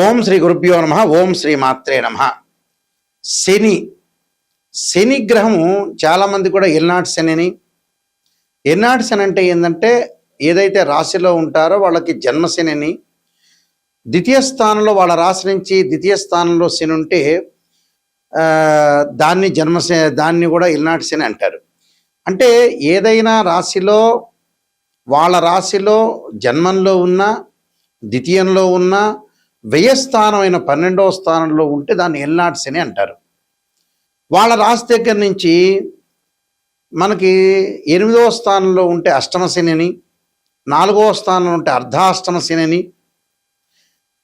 ఓం శ్రీ గురుభ్యో నమ. ఓం శ్రీ మాత్రే నమ. శని శని గ్రహము చాలామంది కూడా ఎల్నాటి శని ఎల్నాటి శని అంటే ఏంటంటే ఏదైతే రాశిలో ఉంటారో వాళ్ళకి జన్మశని, ద్వితీయ స్థానంలో వాళ్ళ రాశి నుంచి ద్వితీయ స్థానంలో శని ఉంటే దాన్ని దాన్ని కూడా ఎల్నాటి శని అంటారు. అంటే ఏదైనా రాశిలో వాళ్ళ రాశిలో జన్మంలో ఉన్న ద్వితీయంలో ఉన్న వ్యయస్థానమైన 12వ స్థానంలో ఉంటే దాన్ని ఎల్నాటి శని అంటారు. వాళ్ళ రాశి దగ్గర నుంచి మనకి 8వ స్థానంలో ఉంటే అష్టమ శని, 4వ స్థానంలో ఉంటే అర్ధాష్టమ శని,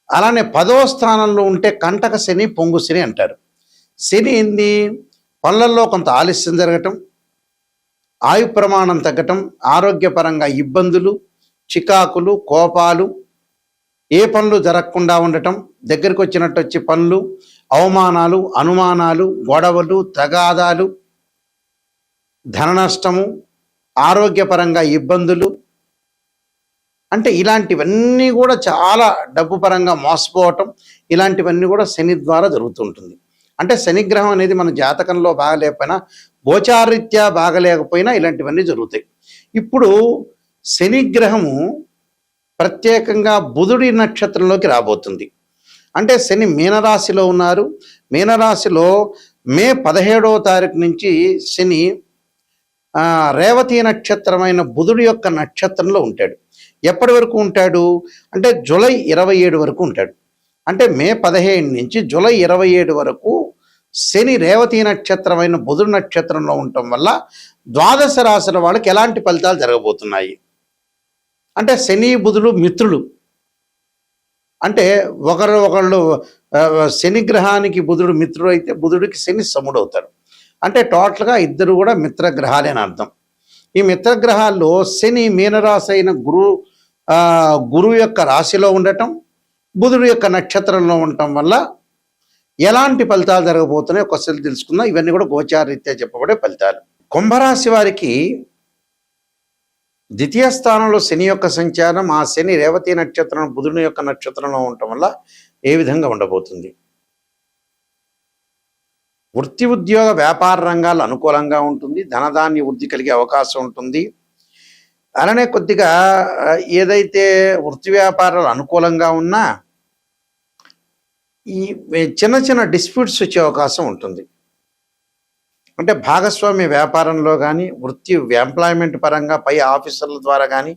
అలానే 10వ స్థానంలో ఉంటే కంటక శని, పొంగు శని అంటారు. శని ఏంది? పనులలో కొంత ఆలస్యం జరగటం, ఆయు ప్రమాణం తగ్గటం, ఆరోగ్యపరంగా ఇబ్బందులు, చికాకులు, కోపాలు, ఏ పనులు జరగకుండా ఉండటం, దగ్గరికి వచ్చినట్టు వచ్చి పనులు, అవమానాలు, అనుమానాలు, గొడవలు, తగాదాలు, ధన నష్టము, ఆరోగ్యపరంగా ఇబ్బందులు, అంటే ఇలాంటివన్నీ కూడా చాలా డబ్బు పరంగా మోసపోవటం, ఇలాంటివన్నీ కూడా శని ద్వారా జరుగుతుంటుంది. అంటే శనిగ్రహం అనేది మన జాతకంలో బాగలేకపోయినా, గోచారీత్యా బాగలేకపోయినా ఇలాంటివన్నీ జరుగుతాయి. ఇప్పుడు శనిగ్రహము ప్రత్యేకంగా బుధుడి నక్షత్రంలోకి రాబోతుంది. అంటే శని మీనరాశిలో ఉన్నారు. మీనరాశిలో మే 17వ తారీఖు నుంచి శని రేవతి నక్షత్రమైన బుధుడి యొక్క నక్షత్రంలో ఉంటాడు. ఎప్పటి వరకు ఉంటాడు అంటే జూలై 27 వరకు ఉంటాడు. అంటే మే 15 నుంచి జూలై 27 వరకు శని రేవతి నక్షత్రమైన బుధుడి నక్షత్రంలో ఉండటం వల్ల ద్వాదశ రాశుల వాళ్ళకి ఎలాంటి ఫలితాలు జరగబోతున్నాయి అంటే శని బుధుడు మిత్రులు. అంటే ఒకళ్ళు శని గ్రహానికి బుధుడు మిత్రుడు అయితే బుధుడికి శని సముడు అవుతాడు. అంటే టోటల్గా ఇద్దరు కూడా మిత్రగ్రహాలే అని అర్థం. ఈ మిత్రగ్రహాల్లో శని మీనరాశి అయిన గురువు యొక్క రాశిలో ఉండటం, బుధుడు యొక్క నక్షత్రంలో ఉండటం వల్ల ఎలాంటి ఫలితాలు జరగబోతున్నాయి ఒకసారి తెలుసుకుందాం. ఇవన్నీ కూడా గోచారరీత్యా చెప్పబడే ఫలితాలు. కుంభరాశి వారికి ద్వితీయ స్థానంలో శని యొక్క సంచారం, ఆ శని రేవతి నక్షత్రం బుధుని యొక్క నక్షత్రంలో ఉండటం వల్ల ఏ విధంగా ఉండబోతుంది? వృత్తి ఉద్యోగ వ్యాపార రంగాలు అనుకూలంగా ఉంటుంది. ధనధాన్య వృద్ధి కలిగే అవకాశం ఉంటుంది. అలానే కొద్దిగా ఏదైతే వృత్తి వ్యాపారాలు అనుకూలంగా ఉన్నా ఈ చిన్న చిన్న డిస్ప్యూట్స్ వచ్చే అవకాశం ఉంటుంది. అంటే భాగస్వామ్య వ్యాపారంలో కానీ వృత్తి ఎంప్లాయ్మెంట్ పరంగా పై ఆఫీసర్ల ద్వారా కానీ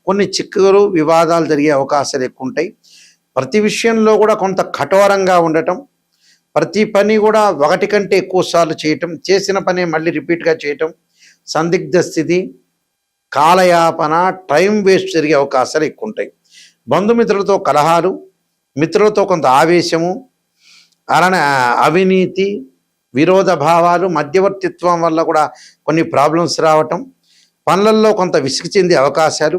కొన్ని చిక్కులు వివాదాలు జరిగే అవకాశాలు ఎక్కువ ఉంటాయి. ప్రతి విషయంలో కూడా కొంత కఠోరంగా ఉండటం, ప్రతి పని కూడా ఒకటి కంటే ఎక్కువ సార్లు చేయటం, చేసిన పని మళ్ళీ రిపీట్గా చేయటం, సందిగ్ధ స్థితి, కాలయాపన, టైం వేస్ట్ జరిగే అవకాశాలు ఎక్కువ ఉంటాయి. బంధుమిత్రులతో కలహాలు, మిత్రులతో కొంత ఆవేశము, అలానే అవినీతి, విరోధ భావాలు, మధ్యవర్తిత్వం వల్ల కూడా కొన్ని ప్రాబ్లమ్స్ రావటం, పనులలో కొంత విసిగి చెందే అవకాశాలు,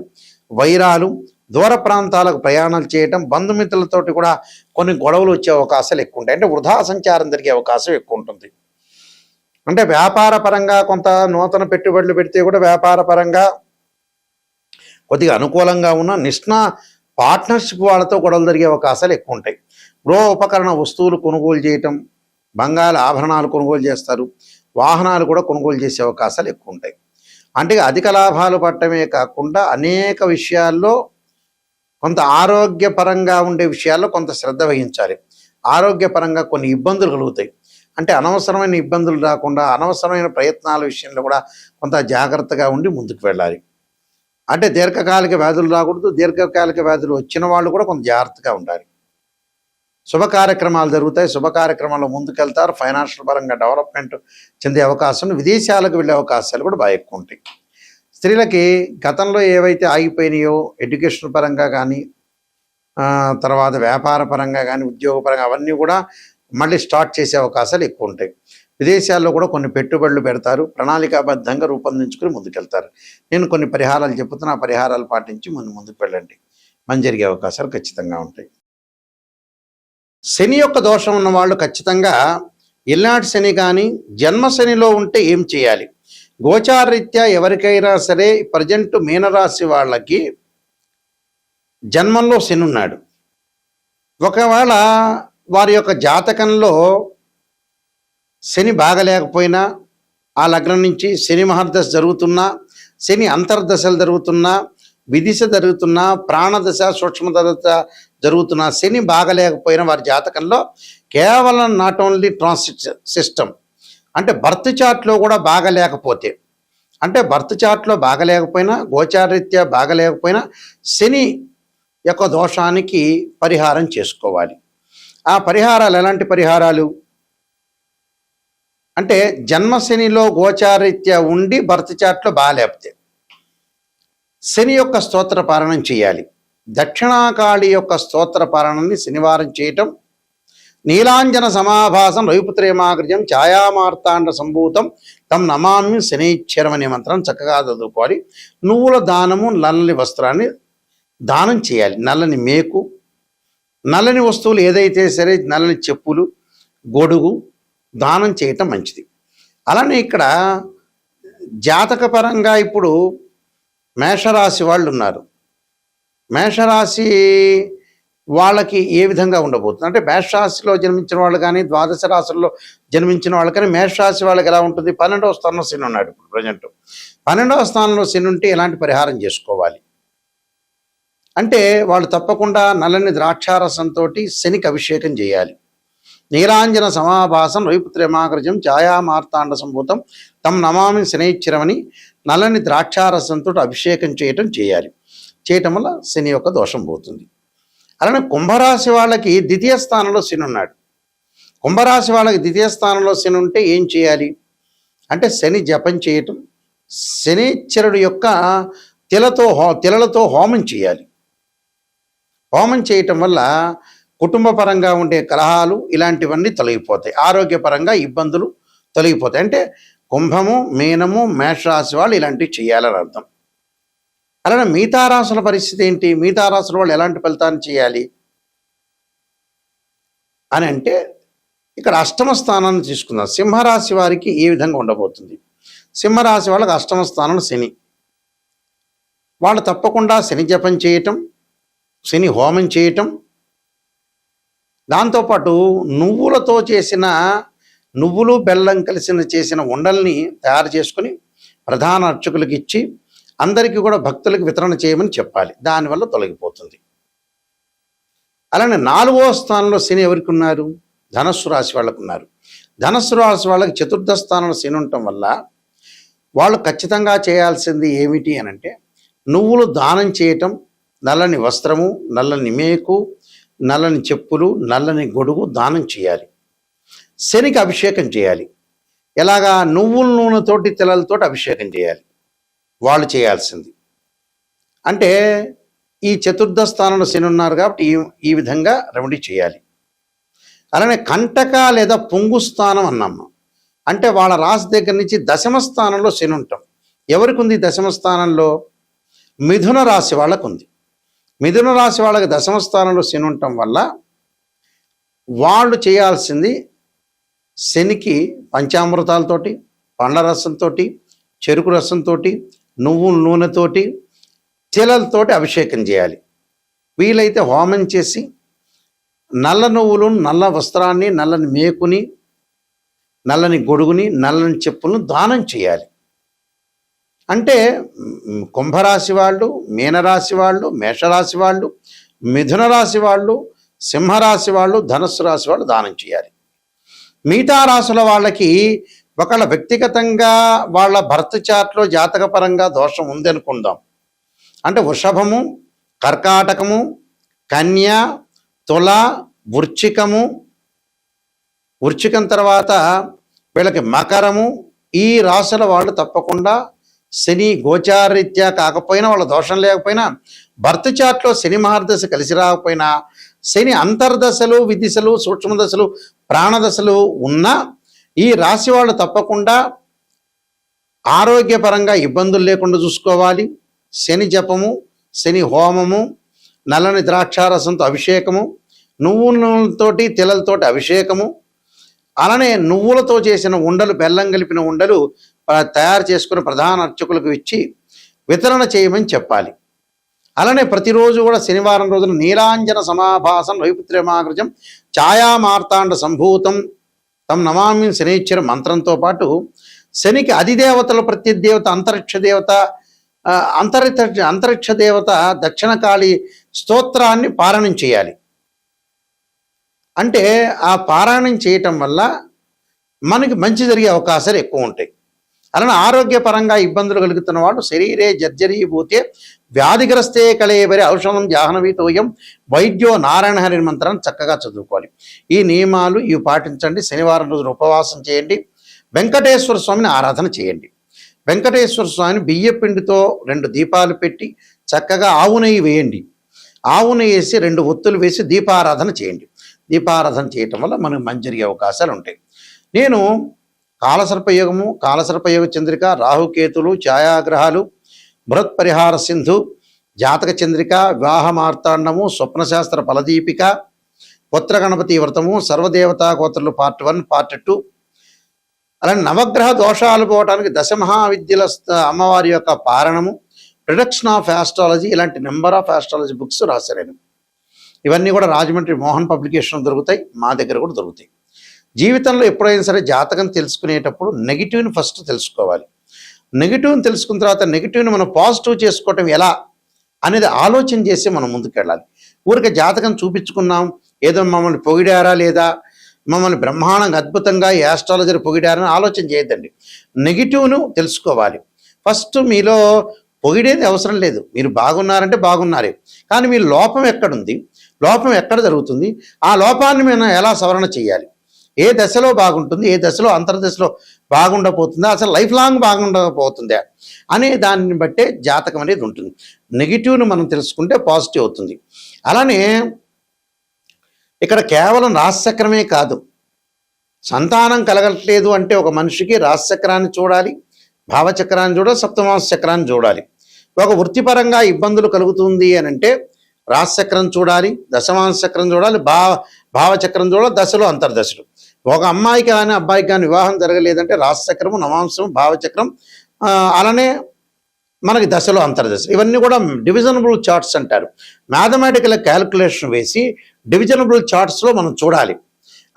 వైరాలు, దూర ప్రాంతాలకు ప్రయాణాలు చేయటం, బంధుమిత్రులతోటి కూడా కొన్ని గొడవలు వచ్చే అవకాశాలు ఎక్కువ ఉంటాయి. అంటే వృధా సంచారం జరిగే అవకాశం ఎక్కువ ఉంటుంది. అంటే వ్యాపార పరంగా కొంత నూతన పెట్టుబడులు పెడితే కూడా వ్యాపార పరంగా కొద్దిగా అనుకూలంగా ఉన్న పార్ట్నర్షిప్ వాళ్ళతో గొడవలు జరిగే అవకాశాలు ఎక్కువ ఉంటాయి. గృహ ఉపకరణ వస్తువులు కొనుగోలు చేయటం, బంగాళ ఆభరణాలు కొనుగోలు చేస్తారు, వాహనాలు కూడా కొనుగోలు చేసే అవకాశాలు ఎక్కువ ఉంటాయి. అంటే అధిక లాభాలు పట్టడమే కాకుండా అనేక విషయాల్లో కొంత ఆరోగ్యపరంగా ఉండే విషయాల్లో కొంత శ్రద్ధ వహించాలి. ఆరోగ్యపరంగా కొన్ని ఇబ్బందులు కలుగుతాయి. అంటే అనవసరమైన ఇబ్బందులు రాకుండా అనవసరమైన ప్రయత్నాల విషయంలో కూడా కొంత జాగ్రత్తగా ఉండి ముందుకు వెళ్ళాలి. అంటే దీర్ఘకాలిక వ్యాధులు రాకూడదు. దీర్ఘకాలిక వ్యాధులు వచ్చిన వాళ్ళు కూడా కొంత జాగ్రత్తగా ఉండాలి. శుభ కార్యక్రమాలు జరుగుతాయి. శుభ కార్యక్రమాల్లో ముందుకెళ్తారు. ఫైనాన్షియల్ పరంగా డెవలప్మెంట్ చెందే అవకాశం, విదేశాలకు వెళ్ళే అవకాశాలు కూడా బాగా ఎక్కువ ఉంటాయి. స్త్రీలకి గతంలో ఏవైతే ఆగిపోయినాయో ఎడ్యుకేషన్ పరంగా కానీ తర్వాత వ్యాపార పరంగా కానీ ఉద్యోగపరంగా అవన్నీ కూడా మళ్ళీ స్టార్ట్ చేసే అవకాశాలు ఎక్కువ ఉంటాయి. విదేశాల్లో కూడా కొన్ని పెట్టుబడులు పెడతారు. ప్రణాళికాబద్ధంగా రూపొందించుకుని ముందుకెళ్తారు. నేను కొన్ని పరిహారాలు చెబుతున్నా, ఆ పరిహారాలు పాటించి ముందుకు వెళ్ళండి. మంచి జరిగే అవకాశాలు ఖచ్చితంగా ఉంటాయి. శని యొక్క దోషం ఉన్న వాళ్ళు ఖచ్చితంగా ఎల్నాటి శని కానీ జన్మ శనిలో ఉంటే ఏం చేయాలి? గోచారరీత్యా ఎవరికైనా సరే ప్రజెంట్ మీనరాశి వాళ్ళకి జన్మంలో శని ఉన్నాడు. ఒకవేళ వారి యొక్క జాతకంలో శని బాగలేకపోయినా, ఆ లగ్నం నుంచి శని మహర్దశ జరుగుతున్నా, శని అంతర్దశలు జరుగుతున్నా, విదిశ జరుగుతున్నా, ప్రాణదశ సూక్ష్మదశ జరుగుతున్నా, శని బాగలేకపోయినా వారి జాతకంలో కేవలం నాట్ ఓన్లీ ట్రాన్సిట్ సిస్టమ్ అంటే బర్త్ చార్ట్లో కూడా బాగలేకపోతే, అంటే బర్త్ చార్ట్లో బాగలేకపోయినా, గోచారరీత్యా బాగలేకపోయినా శని యొక్క దోషానికి పరిహారం చేసుకోవాలి. ఆ పరిహారాలు ఎలాంటి పరిహారాలు అంటే, జన్మశనిలో గోచారీత్యా ఉండి బర్త్ చార్ట్లో బాగాలేకపోతే శని యొక్క స్తోత్ర పారణం చేయాలి. దక్షిణాకాళి యొక్క స్తోత్ర పారణాన్ని శనివారం చేయటం, నీలాంజన సమాభాసం రవిపుత్రేమాగ్రజం ఛాయామార్తాండ సంభూతం తం నమామి శనైశ్చరం అనే మంత్రం చక్కగా చదువుకోవాలి. నువ్వుల దానము, నల్లని వస్త్రాన్ని దానం చేయాలి. నల్లని మేకు, నల్లని వస్తువులు ఏదైతే సరే, నల్లని చెప్పులు, గొడుగు దానం చేయటం మంచిది. అలానే ఇక్కడ జాతకపరంగా ఇప్పుడు మేషరాశి వాళ్ళు ఉన్నారు. మేషరాశి వాళ్ళకి ఏ విధంగా ఉండబోతుంది అంటే, మేషరాశిలో జన్మించిన వాళ్ళు కానీ, ద్వాదశ రాశుల్లో జన్మించిన వాళ్ళు కానీ, మేషరాశి వాళ్ళకి ఎలా ఉంటుంది? 12వ స్థానంలో శని ఉన్నాడు ఇప్పుడు ప్రజెంట్. 12వ స్థానంలో శని ఉంటే ఎలాంటి పరిహారం చేసుకోవాలి అంటే, వాళ్ళు తప్పకుండా నల్లని ద్రాక్షారసంతో శనికి అభిషేకం చేయాలి. నీలాంజన సమాభాసం రవిపుత్రేమాగ్రజం ఛాయామార్తాండ సంభూతం తం నమామి శనైశ్చరమని నల్లని ద్రాక్షారసంతో అభిషేకం చేయాలి. చేయటం వల్ల శని యొక్క దోషం పోతుంది. అలానే కుంభరాశి వాళ్ళకి ద్వితీయ స్థానంలో శని ఉన్నాడు. కుంభరాశి వాళ్ళకి ద్వితీయ స్థానంలో శని ఉంటే ఏం చేయాలి అంటే, శని జపం చేయటం, శనీశ్వరుడు యొక్క తిలలతో హోమం చేయాలి. హోమం చేయటం వల్ల కుటుంబ పరంగా ఉండే కలహాలు ఇలాంటివన్నీ తొలగిపోతాయి. ఆరోగ్యపరంగా ఇబ్బందులు తొలగిపోతాయి. అంటే కుంభము, మీనము, మేషరాశి వాళ్ళు ఇలాంటివి చేయాలని అర్థం. అలానే మిగతా రాశుల పరిస్థితి ఏంటి? మిగతా రాశుల వాళ్ళు ఎలాంటి ఫలితాన్ని చేయాలి అని అంటే, ఇక్కడ అష్టమ స్థానాన్ని తీసుకుందాం. సింహరాశి వారికి ఏ విధంగా ఉండబోతుంది? సింహరాశి వాళ్ళకి అష్టమ స్థానం శని. వాళ్ళు తప్పకుండా శని జపం చేయటం, శని హోమం చేయటం, దాంతోపాటు నువ్వులతో చేసిన, నువ్వులు బెల్లం కలిసిన చేసిన ఉండల్ని తయారు చేసుకుని ప్రధాన అర్చకులకు ఇచ్చి అందరికీ కూడా భక్తులకు వితరణ చేయమని చెప్పాలి. దానివల్ల తొలగిపోతుంది. అలానే 4వ స్థానంలో శని ఎవరికి ఉన్నారు? ధనస్సు రాశి వాళ్ళకు ఉన్నారు. ధనస్సు రాశి వాళ్ళకి చతుర్థ స్థానంలో శని ఉండటం వల్ల వాళ్ళు ఖచ్చితంగా చేయాల్సింది ఏమిటి అని అంటే, నువ్వులు దానం చేయటం, నల్లని వస్త్రము, నల్లని మేకు, నల్లని చెప్పులు, నల్లని గొడుగు దానం చేయాలి. శనికి అభిషేకం చేయాలి. ఎలాగా? నువ్వుల నూనెతోటి, తిలలతోటి అభిషేకం చేయాలి వాళ్ళు చేయాల్సింది. అంటే ఈ చతుర్థ స్థానంలో శని ఉన్నారు కాబట్టి ఈ విధంగా రెమెడీ చేయాలి. అలానే కంటక లేదా పొంగు స్థానం అన్నాము అంటే, వాళ్ళ రాశి దగ్గర నుంచి దశమ స్థానంలో శని ఉంటాం. ఎవరికి ఉంది దశమ స్థానంలో? మిథున రాశి వాళ్ళకు ఉంది. మిథున రాశి వాళ్ళకి దశమ స్థానంలో శని ఉండటం వల్ల వాళ్ళు చేయాల్సింది, శనికి పంచామృతాలతోటి, పండ్ల రసంతో, చెరుకు రసంతో, నువ్వుల నూనెతోటి, తిలలతోటి అభిషేకం చేయాలి. వీలైతే హోమం చేసి నల్ల నువ్వులు, నల్ల వస్త్రాన్ని, నల్లని మేకుని, నల్లని గొడుగుని, నల్లని చెప్పులను దానం చేయాలి. అంటే కుంభరాశి వాళ్ళు, మీనరాశి వాళ్ళు, మేషరాశి వాళ్ళు, మిథున రాశి వాళ్ళు, సింహరాశి వాళ్ళు, ధనుస్సు రాశి వాళ్ళు దానం చేయాలి. మిగతా రాశుల వాళ్ళకి ఒకళ్ళ వ్యక్తిగతంగా వాళ్ళ భర్త చార్ట్లో జాతకపరంగా దోషం ఉందనుకుందాం. అంటే వృషభము, కర్కాటకము, కన్య, తుల, వృశ్చికం తర్వాత వీళ్ళకి మకరము, ఈ రాశుల వాళ్ళు తప్పకుండా శని గోచారరీత్యా కాకపోయినా, వాళ్ళ దోషం లేకపోయినా, భర్త చాట్లో శని మహర్దశ కలిసి రాకపోయినా, శని అంతర్దశలు, విదిశలు, సూక్ష్మదశలు, ప్రాణదశలు ఉన్నా ఈ రాశి వాళ్ళు తప్పకుండా ఆరోగ్యపరంగా ఇబ్బందులు లేకుండా చూసుకోవాలి. శని జపము, శని హోమము, నల్లని ద్రాక్షారసంతో అభిషేకము, నువ్వులతోటి, తిలలతోటి అభిషేకము, అలానే నువ్వులతో చేసిన ఉండలు, బెల్లం కలిపిన ఉండలు తయారు చేసుకుని ప్రధాన అర్చకులకు ఇచ్చి వితరణ చేయమని చెప్పాలి. అలానే ప్రతిరోజు కూడా శనివారం రోజున నీలాంజన సమాభాసం వైపుత్ర్యమాగృజం ఛాయామార్తాండ సంభూతం తమ్ నమామి శనైశ్వర మంత్రంతో పాటు శనికి అధిదేవతలు ప్రత్యదేవత అంతరిక్ష దేవత అంతరిక్ష దేవత దక్షిణకాళి స్తోత్రాన్ని పారాయణం చేయాలి. అంటే ఆ పారాయణం చేయటం వల్ల మనకి మంచి జరిగే అవకాశాలు ఎక్కువ ఉంటాయి. అలానే ఆరోగ్యపరంగా ఇబ్బందులు కలుగుతున్న వాళ్ళు శరీరే జర్జరీభూతే వ్యాధిగ్రస్తే కళేబరి ఔషధం జాహ్నవీతోయం వైద్యో నారాయణ హరి మంత్రాన్ని చక్కగా చదువుకోవాలి. ఈ నియమాలు ఇవి పాటించండి. శనివారం రోజున ఉపవాసం చేయండి. వెంకటేశ్వర స్వామిని ఆరాధన చేయండి. వెంకటేశ్వర స్వామిని బియ్య పిండితో 2 దీపాలు పెట్టి చక్కగా ఆవు నెయ్యి వేయండి. ఆవు నెయ్యి వేసి 2 ఒత్తులు వేసి దీపారాధన చేయండి. దీపారాధన చేయటం వల్ల మనకు మంచి జరిగే అవకాశాలు ఉంటాయి. నేను కాలసర్పయోగము, కాలసర్పయోగ చంద్రిక, రాహుకేతులు, ఛాయాగ్రహాలు, బృహత్ పరిహార సింధు, జాతక చంద్రిక, వివాహ మార్తాండము, స్వప్నశాస్త్ర ఫలదీపిక, పుత్ర గణపతి వ్రతము, సర్వదేవతా గోత్రులు పార్ట్ 1, పార్ట్ 2, అలానే నవగ్రహ దోషాలు పోవటానికి దశమహావిద్యల అమ్మవారి యొక్క పారణము, ప్రొడక్షన్ ఆఫ్ ఆస్ట్రాలజీ, ఇలాంటి నెంబర్ ఆఫ్ ఆస్ట్రాలజీ బుక్స్ రాశాను. ఇవన్నీ కూడా రాజమండ్రి మోహన్ పబ్లికేషన్ దొరుకుతాయి, మా దగ్గర కూడా దొరుకుతాయి. జీవితంలో ఎప్పుడైనా సరే జాతకం తెలుసుకునేటప్పుడు నెగిటివ్ని ఫస్ట్ తెలుసుకోవాలి. నెగిటివ్ని తెలుసుకున్న తర్వాత నెగిటివ్ని మనం పాజిటివ్ చేసుకోవటం ఎలా అనేది ఆలోచన చేసి మనం ముందుకెళ్ళాలి. ఊరికే జాతకం చూపించుకున్నాం, ఏదో మమ్మల్ని పొగిడారా లేదా, మమ్మల్ని బ్రహ్మాండంగా అద్భుతంగా ఈ ఆస్ట్రాలజర్ పొగిడారని ఆలోచన చేయొద్దండి. నెగిటివ్ను తెలుసుకోవాలి. ఫస్ట్ మీలో పొగిడేది అవసరం లేదు. మీరు బాగున్నారంటే బాగున్నారే, కానీ మీ లోపం ఎక్కడుంది, లోపం ఎక్కడ జరుగుతుంది, ఆ లోపాన్ని మనం ఎలా సవరణ చేయాలి, ఏ దశలో బాగుంటుంది, ఏ దశలో అంతర్దశలో బాగుండబోతుందా, అసలు లైఫ్ లాంగ్ బాగుండకపోతుందా అనే దాన్ని బట్టే జాతకం అనేది ఉంటుంది. నెగిటివ్ను మనం తెలుసుకుంటే పాజిటివ్ అవుతుంది. అలానే ఇక్కడ కేవలం రాశిచక్రమే కాదు, సంతానం కలగట్లేదు అంటే ఒక మనిషికి రాశిచక్రాన్ని చూడాలి, భావచక్రాన్ని చూడాలి, సప్తమాంశ చక్రాన్ని చూడాలి. ఒక వృత్తిపరంగా ఇబ్బందులు కలుగుతుంది అని అంటే రాశిచక్రం చూడాలి, దశమాంశ చక్రం చూడాలి, భావచక్రం చూడాలి, దశలు అంతర్దశలు. ఒక అమ్మాయికి కానీ అబ్బాయికి కానీ వివాహం జరగలేదంటే రాశిచక్రము, నవాంశం, భావచక్రం, అలానే మనకి దశలు అంతర్దశలు, ఇవన్నీ కూడా డివిజనబుల్ చార్ట్స్ అంటారు. మ్యాథమెటికల్ క్యాలిక్యులేషన్ వేసి డివిజనబుల్ చార్ట్స్లో మనం చూడాలి.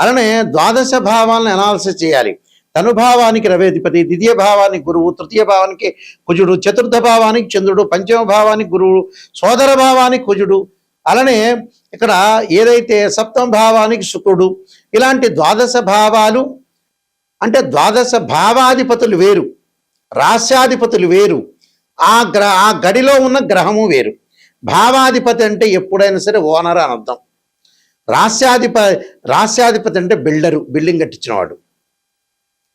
అలానే ద్వాదశ భావాలను అనాలిసిస్ చేయాలి. తనుభావానికి రవేధిపతి, ద్వితీయ భావానికి గురువు, తృతీయ భావానికి కుజుడు, చతుర్థ భావానికి చంద్రుడు, పంచమ భావానికి గురువు, సోదర భావానికి కుజుడు, అలానే ఇక్కడ ఏదైతే సప్తమ భావానికి శుక్రుడు, ఇలాంటి ద్వాదశ భావాలు అంటే ద్వాదశ భావాధిపతులు వేరు, రాస్యాధిపతులు వేరు, ఆ గడిలో ఉన్న గ్రహము వేరు. భావాధిపతి అంటే ఎప్పుడైనా సరే ఓనర్ అని అర్థం. రాస్యాధిపతి అంటే బిల్డరు, బిల్డింగ్ కట్టించినవాడు.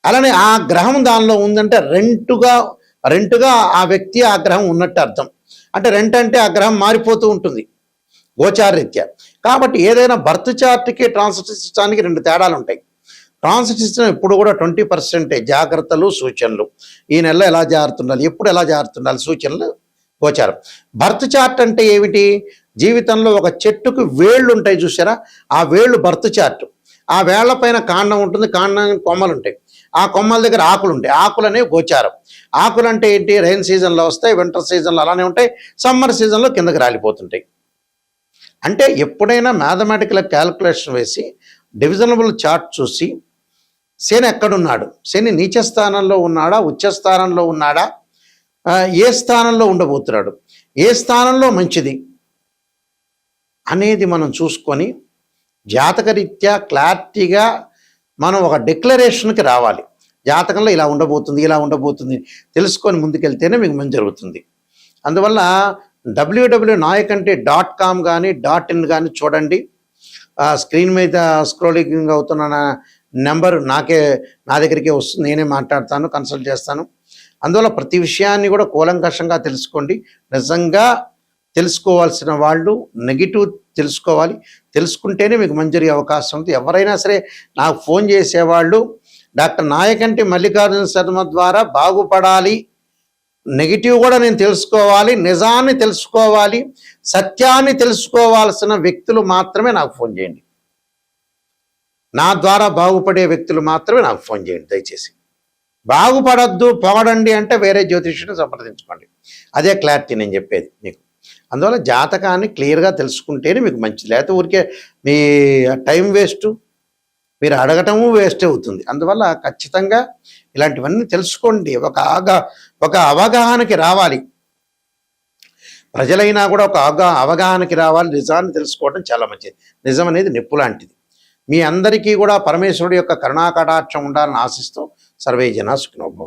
అలానే ఆ గ్రహం దానిలో ఉందంటే రెంటుగా ఆ వ్యక్తి ఆ గ్రహం ఉన్నట్టు అర్థం. అంటే రెంట్ అంటే ఆ గ్రహం మారిపోతూ ఉంటుంది గోచారరీత్యా. కాబట్టి ఏదైనా బర్త్ చార్ట్కి ట్రాన్సిట్ సిస్టానికి 2 తేడాలు ఉంటాయి. ట్రాన్సిట్ సిస్టమ్ ఎప్పుడు కూడా 20% జాగ్రత్తలు, సూచనలు, ఈ నెలలో ఎలా జారుతుండాలి, ఎప్పుడు ఎలా జారుతుండాలి, సూచనలు, గోచారం. బర్త్ చార్ట్ అంటే ఏమిటి, జీవితంలో ఒక చెట్టుకు వేళ్ళు ఉంటాయి చూసారా, ఆ వేళ్ళు బర్త్ చార్ట్. ఆ వేళ్ల పైన కాండం ఉంటుంది, కాండానికి కొమ్మలు ఉంటాయి, ఆ కొమ్మల దగ్గర ఆకులు ఉంటాయి, ఆకులు అనేవి గోచారం. ఆకులు అంటే ఏంటి, రైన్ సీజన్లో వస్తాయి, వింటర్ సీజన్లో అలానే ఉంటాయి, సమ్మర్ సీజన్లో కిందకి రాలిపోతుంటాయి. అంటే ఎప్పుడైనా మ్యాథమెటికల్ క్యాలిక్యులేషన్ వేసి డివిజనబుల్ చార్ట్ చూసి శని ఎక్కడున్నాడు, శని నీచ స్థానంలో ఉన్నాడా, ఉచ్చ స్థానంలో ఉన్నాడా, ఏ స్థానంలో ఉండబోతున్నాడు, ఏ స్థానంలో మంచిది అనేది మనం చూసుకొని జాతకరీత్యా క్లారిటీగా మనం ఒక డిక్లరేషన్కి రావాలి. జాతకంలో ఇలా ఉండబోతుంది తెలుసుకొని ముందుకెళ్తేనే మీకు మంచి జరుగుతుంది. అందువల్ల www.nayakanti.com కానీ .in కానీ చూడండి. స్క్రీన్ మీద స్క్రోలింగ్ అవుతున్న నెంబర్ నా దగ్గరికే వస్తుంది, నేనే మాట్లాడతాను, కన్సల్ట్ చేస్తాను. అందువల్ల ప్రతి విషయాన్ని కూడా కూలంకషంగా తెలుసుకోండి. నిజంగా తెలుసుకోవాల్సిన వాళ్ళు నెగిటివ్ తెలుసుకోవాలి, తెలుసుకుంటేనే మీకు మంచి జరిగే అవకాశం ఉంది. ఎవరైనా సరే నాకు ఫోన్ చేసేవాళ్ళు డాక్టర్ నాయకంటి మల్లికార్జున శర్మ ద్వారా బాగుపడాలి, నెగిటివ్ కూడా నేను తెలుసుకోవాలి, నిజాన్ని తెలుసుకోవాలి, సత్యాన్ని తెలుసుకోవాల్సిన వ్యక్తులు మాత్రమే నాకు ఫోన్ చేయండి. నా ద్వారా బాగుపడే వ్యక్తులు మాత్రమే నాకు ఫోన్ చేయండి దయచేసి. బాగుపడద్దు పొగడండి అంటే వేరే జ్యోతిష్యుని సంప్రదించుకోండి. అదే క్లారిటీ నేను చెప్పేది మీకు. అందువల్ల జాతకాన్ని క్లియర్గా తెలుసుకుంటేనే మీకు మంచిది. లేకపోతే ఊరికే మీ టైం వేస్ట్, మీరు అడగటము వేస్ట్ అవుతుంది. అందువల్ల ఖచ్చితంగా ఇలాంటివన్నీ తెలుసుకోండి. ఒక అవగాహనకి రావాలి. ప్రజలైనా కూడా ఒక అవగాహనకి రావాలి. నిజాన్ని తెలుసుకోవడం చాలా మంచిది. నిజం అనేది నిప్పు లాంటిది. మీ అందరికీ కూడా పరమేశ్వరుడి యొక్క కరుణా కటాక్షం ఉండాలని ఆశిస్తూ సర్వే జనా సుఖినో భవంతు.